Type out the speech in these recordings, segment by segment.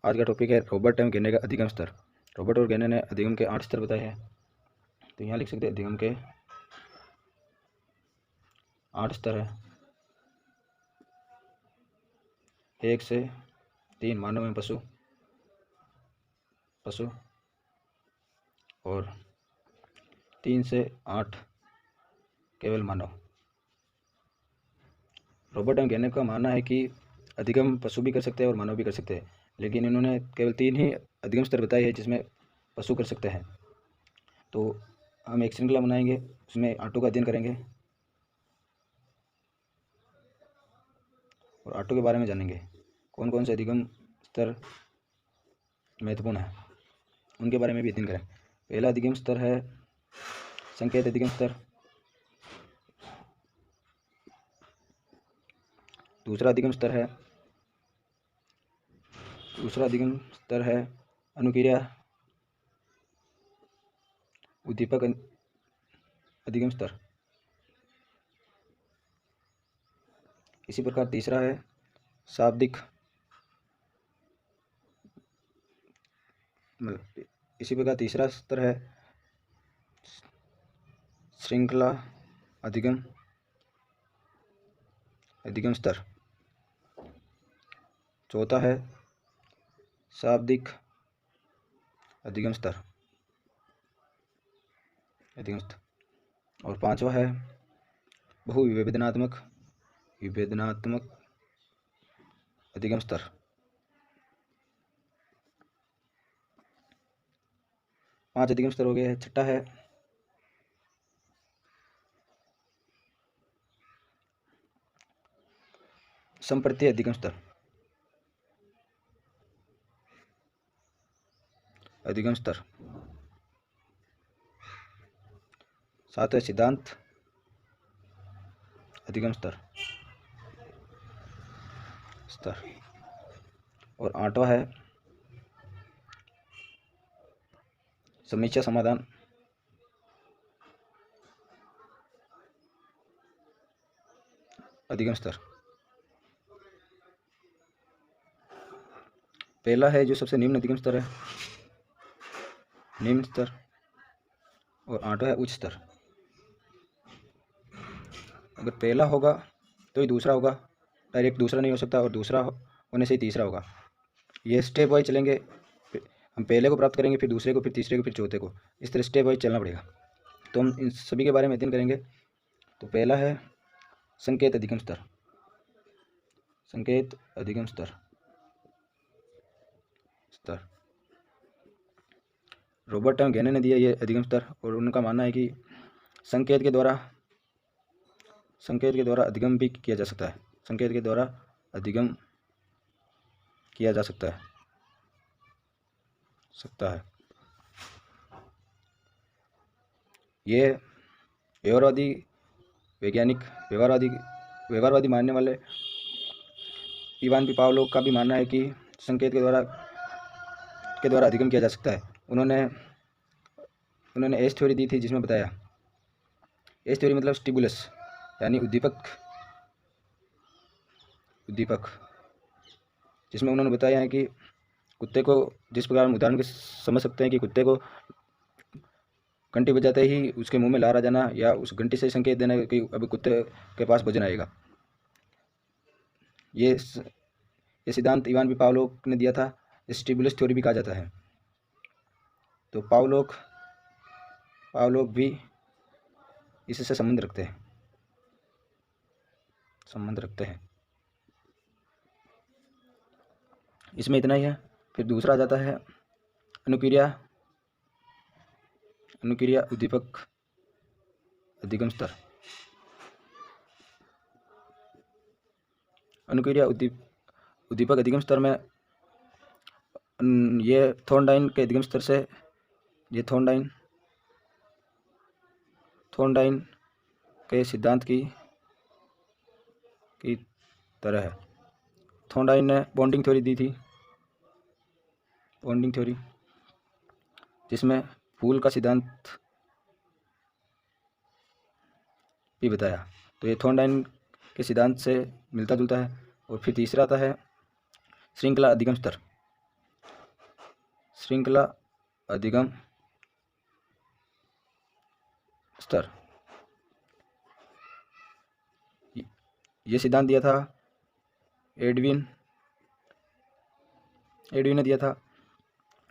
आज का टॉपिक है रॉबर्ट एवं गेने का अधिगम स्तर। रॉबर्ट और गेने ने अधिगम के 8 स्तर बताए हैं। तो यहाँ लिख सकते हैं अधिगम के 8 स्तर है। 1 से 3 मानव एवं पशु और 3 से 8 केवल मानव। रॉबर्ट एवं गेने का मानना है कि अधिगम पशु भी कर सकते हैं और मानव भी कर सकते हैं, लेकिन इन्होंने केवल 3 ही अधिगम स्तर बताए हैं जिसमें पशु कर सकते हैं। तो हम एक श्रृंखला बनाएंगे, उसमें आटो का अध्ययन करेंगे और आटो के बारे में जानेंगे। कौन कौन से अधिगम स्तर महत्वपूर्ण है उनके बारे में भी अध्ययन करें। पहला अधिगम स्तर है संकेत अधिगम स्तर। दूसरा अधिगम स्तर है अनुक्रिया उद्दीपक अधिगम स्तर। इसी प्रकार तीसरा है शाब्दिक तीसरा स्तर है श्रृंखला अधिगम स्तर। चौथा है शाब्दिक अधिगम स्तर और पांचवा है बहुविवेचनात्मक अधिगम स्तर। पांच अधिगम स्तर हो गए हैं। छठा है संप्रत्यय अधिगम स्तर। सातवें सिद्धांत अधिगम स्तर और आठवां है समीक्षा समाधान अधिगम स्तर। पहला है जो सबसे निम्न अधिगम स्तर है, निम्न स्तर, और आठवां है उच्च स्तर। अगर पहला होगा तो ही दूसरा होगा, डायरेक्ट दूसरा नहीं हो सकता, और दूसरा होने से ही तीसरा होगा। ये स्टेप वाइज चलेंगे। हम पहले को प्राप्त करेंगे, फिर दूसरे को, फिर तीसरे को, फिर चौथे को। इस तरह स्टेप वाइज चलना पड़ेगा। तो हम इन सभी के बारे में अध्ययन करेंगे। तो पहला है संकेत अधिगम स्तर। रॉबर्ट एवं गेने ने दिया ये अधिगम स्तर, और उनका मानना है कि संकेत के द्वारा अधिगम भी किया जा सकता है। संकेत के द्वारा अधिगम किया जा सकता है। ये व्यवहारवादी मानने वाले इवान पी पावलोव का भी मानना है कि संकेत के द्वारा अधिगम किया जा सकता है। उन्होंने एस थ्योरी दी थी, जिसमें बताया एस थ्योरी मतलब स्टिमुलस यानी उद्दीपक, जिसमें उन्होंने बताया है कि कुत्ते को, जिस प्रकार हम उदाहरण के समझ सकते हैं कि कुत्ते को घंटी बजाते ही उसके मुंह में लार आ जाना, या उस घंटी से संकेत देना कि अभी कुत्ते के पास भोजन आएगा। ये सिद्धांत इवान पी पावलोव ने दिया था। स्टिमुलस थ्योरी भी कहा जाता है। तो पावलोव भी इससे संबंध रखते हैं। इसमें इतना ही है। फिर दूसरा आ जाता है अनुक्रिया उद्दीपक अधिगम स्तर। अनुक्रिया उद्दीपक अधिगम स्तर में ये थॉर्नडाइन के अधिगम स्तर से, ये थॉर्नडाइन के सिद्धांत की तरह है। थॉर्नडाइन ने बॉन्डिंग थ्योरी दी थी, जिसमें फूल का सिद्धांत भी बताया। तो ये थॉर्नडाइन के सिद्धांत से मिलता जुलता है। और फिर तीसरा आता है श्रृंखला अधिगम स्तर। श्रृंखला अधिगम स्तर। ये सिद्धांत दिया था एडविन ने दिया था,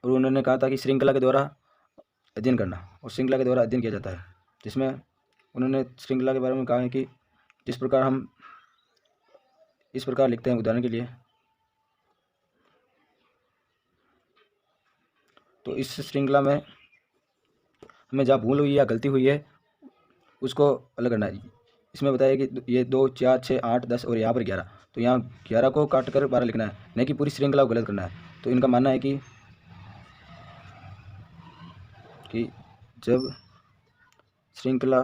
और उन्होंने कहा था कि श्रृंखला के द्वारा अध्ययन करना, और श्रृंखला के द्वारा अध्ययन किया जाता है, जिसमें उन्होंने श्रृंखला के बारे में कहा है कि जिस प्रकार हम इस प्रकार लिखते हैं, उदाहरण के लिए तो इस श्रृंखला में हमें जहाँ भूल हुई या गलती हुई है उसको अलग करना है। इसमें बताया कि ये 2, 4, 6, 8, 10 और यहाँ पर 11, तो यहाँ 11 को काट कर 12 लिखना है, नहीं कि पूरी श्रृंखला को गलत करना है। तो इनका मानना है कि जब श्रृंखला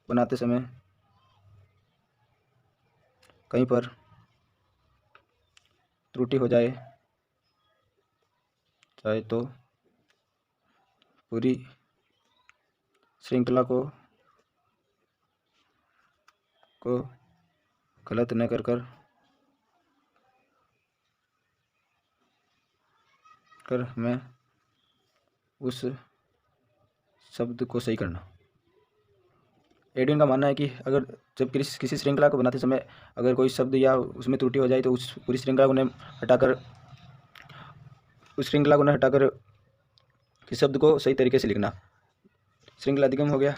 बनाते समय कहीं पर त्रुटि हो जाए चाहे तो पूरी श्रृंखला को गलत न कर हमें उस शब्द को सही करना। एडविन का मानना है कि अगर जब किसी श्रृंखला को बनाते समय अगर कोई शब्द या उसमें त्रुटि हो जाए तो उस पूरी श्रृंखला को न हटाकर किस शब्द को सही तरीके से लिखना। श्रृंखला अधिगम हो गया।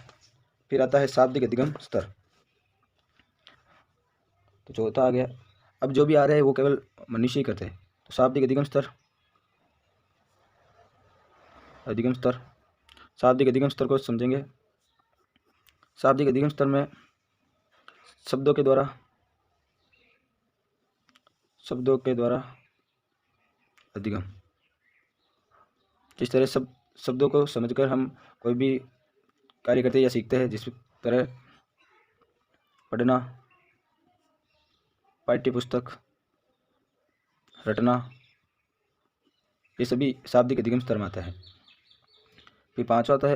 फिर आता है शाब्दिक अधिगम स्तर, तो चौथा आ गया। अब जो भी आ रहे हैं वो केवल मनुष्य ही करते हैं। तो शाब्दिक अधिगम स्तर, शाब्दिक अधिगम स्तर को समझेंगे। शाब्दिक अधिगम स्तर में शब्दों के द्वारा अधिगम, जिस तरह शब्दों को समझकर हम कोई भी कार्य करते हैं या सीखते हैं, जिस तरह पढ़ना, पाठ्य पुस्तक रटना, ये सभी शाब्दिक अधिगम स्तर में आता है। फिर पांचवा आता है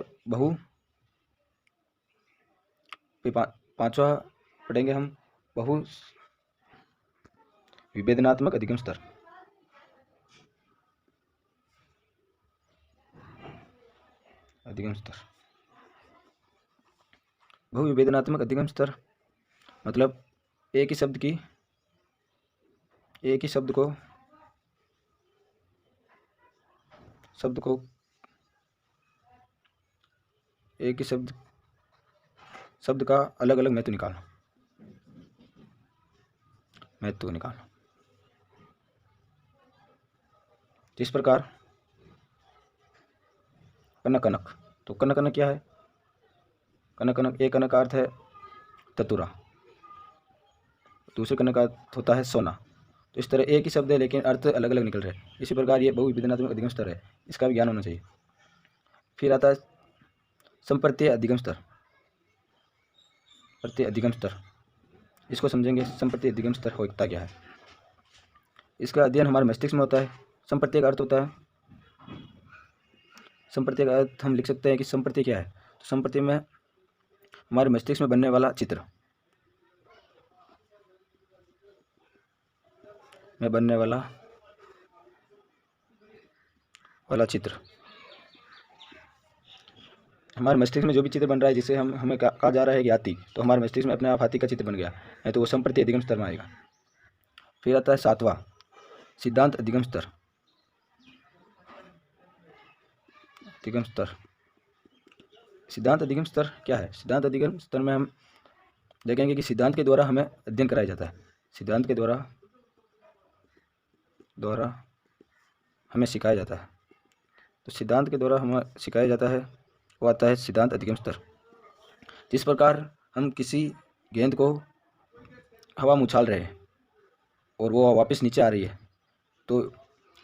पांचवा पढ़ेंगे हम बहु विभेदनात्मक अधिगम स्तर। बहु विभेदनात्मक अधिगम स्तर मतलब एक ही शब्द का अलग अलग महत्व निकालना। जिस प्रकार कनक, तो कनक क्या है? कनक एक कनक का अर्थ है ततुरा, दूसरे कनक का अर्थ होता है सोना। तो इस तरह एक ही शब्द है लेकिन अर्थ अलग अलग निकल रहे हैं। इसी प्रकार ये बहुविभेदनात्मक अधिगम स्तर है, इसका भी ज्ञान होना चाहिए। फिर आता है संप्रत्यय अधिगम स्तर। इसको समझेंगे। संप्रत्यय अधिगम स्तर होता क्या है? इसका अध्ययन हमारे मस्तिष्क में होता है। संप्रत्यय का अर्थ होता है, संप्रत्यय का अर्थ हम लिख सकते हैं कि संप्रत्यय क्या है? तो संप्रत्यय में हमारे मस्तिष्क में बनने वाला चित्र, हमारे मस्तिष्क में जो भी चित्र बन रहा है, जिसे हमें कहा जा रहा है कि हाथी, तो हमारे मस्तिष्क में अपने आप हाथी का चित्र बन गया है, तो वो संप्रत्यय अधिगम स्तर में आएगा। फिर आता है सातवां सिद्धांत अधिगम स्तर। सिद्धांत अधिगम स्तर क्या है? सिद्धांत अधिगम स्तर में हम देखेंगे कि सिद्धांत के द्वारा हमें अध्ययन कराया जाता है। सिद्धांत के द्वारा हमें सिखाया जाता है। तो सिद्धांत के द्वारा हमें सिखाया जाता है वो आता है सिद्धांत अधिगम स्तर। जिस प्रकार हम किसी गेंद को हवा में उछाल रहे हैं और वो वापस नीचे आ रही है, तो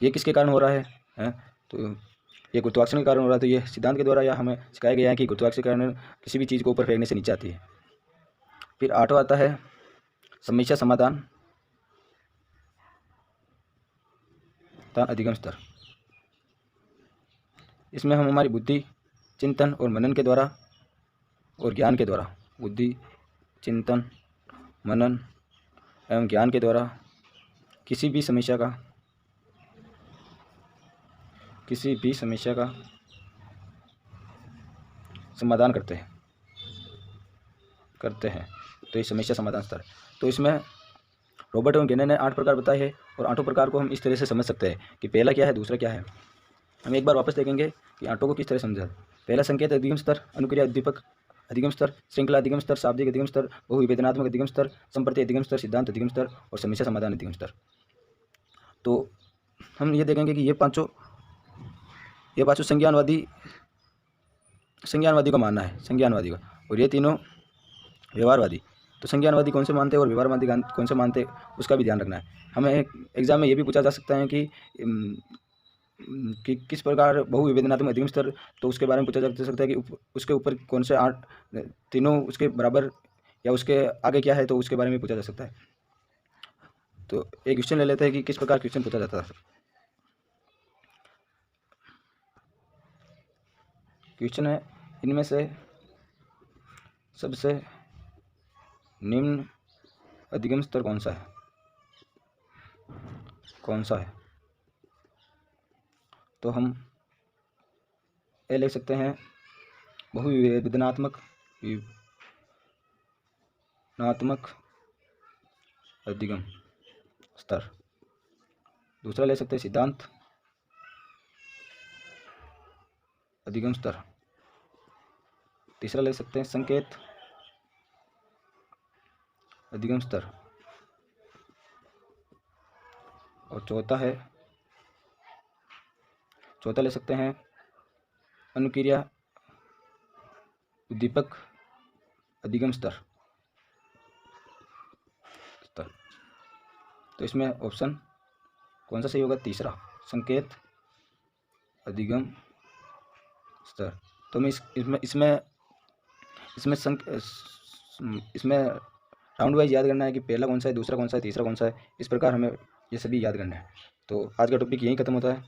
ये किसके कारण हो रहा है? तो ये गुरुत्वाकर्षण के कारण हो रहा है। तो ये सिद्धांत के द्वारा या हमें सिखाया गया है कि गुरुत्वाकर्षण के कारण किसी भी चीज़ को ऊपर फेंकने से नीचे आती है। फिर आठवां आता है समस्या समाधान अधिगम स्तर। इसमें हम हमारी बुद्धि, चिंतन और मनन के द्वारा और ज्ञान के द्वारा, बुद्धि, चिंतन, मनन एवं ज्ञान के द्वारा किसी भी समस्या किसी भी समस्या का समाधान करते हैं तो ये समस्या समाधान स्तर। तो इसमें रॉबर्ट एवं गेने ने 8 प्रकार बताए हैं और 8 प्रकार को हम इस तरह से समझ सकते हैं कि पहला क्या है, दूसरा क्या है। हम एक बार वापस देखेंगे कि 8 को किस तरह समझा। पहला संकेत अधिगम स्तर, अनुक्रिया उद्दीपक अधिगम स्तर, श्रृंखला अधिगम स्तर, शाब्दिक अधिगम स्तर, बहुविवेचनात्मक अधिगम स्तर, संप्रति अधिगम स्तर, सिद्धांत अधिगम स्तर और समस्या समाधान अधिगम स्तर। तो हम ये देखेंगे कि ये पांचों संज्ञानवादी का मानना है, संज्ञानवादी का, और ये तीनों व्यवहारवादी। तो संज्ञानवादी कौन से मानते हैं और व्यवहारवादी कौन से मानते हैं, उसका भी ध्यान रखना है। हमें एग्जाम में ये भी पूछा जा सकता है कि किस प्रकार बहुविवेचनात्मक अधिगम स्तर, तो उसके बारे में पूछा जा सकता है कि उसके ऊपर कौन से 8 तीनों उसके बराबर या उसके आगे क्या है, तो उसके बारे में पूछा जा सकता है। तो एक क्वेश्चन ले लेते हैं कि किस प्रकार क्वेश्चन पूछा जाता है। क्वेश्चन है, इनमें से सबसे निम्न अधिगम स्तर कौन सा है। तो हम ए लिख सकते हैं बहुविवेचनात्मक अधिगम स्तर। दूसरा ले सकते हैं सिद्धांत अधिगम स्तर। तीसरा ले सकते हैं संकेत अधिगम स्तर। और चौथा ले सकते हैं अनुक्रिया उद्दीपक अधिगम स्तर। तो इसमें ऑप्शन कौन सा सही होगा, तीसरा, संकेत अधिगम स्तर। तो मैं इसमें राउंड वाइज याद करना है कि पहला कौन सा है, दूसरा कौन सा है, तीसरा कौन सा है। इस प्रकार हमें ये सभी याद करना है। तो आज का टॉपिक यहीं खत्म होता है।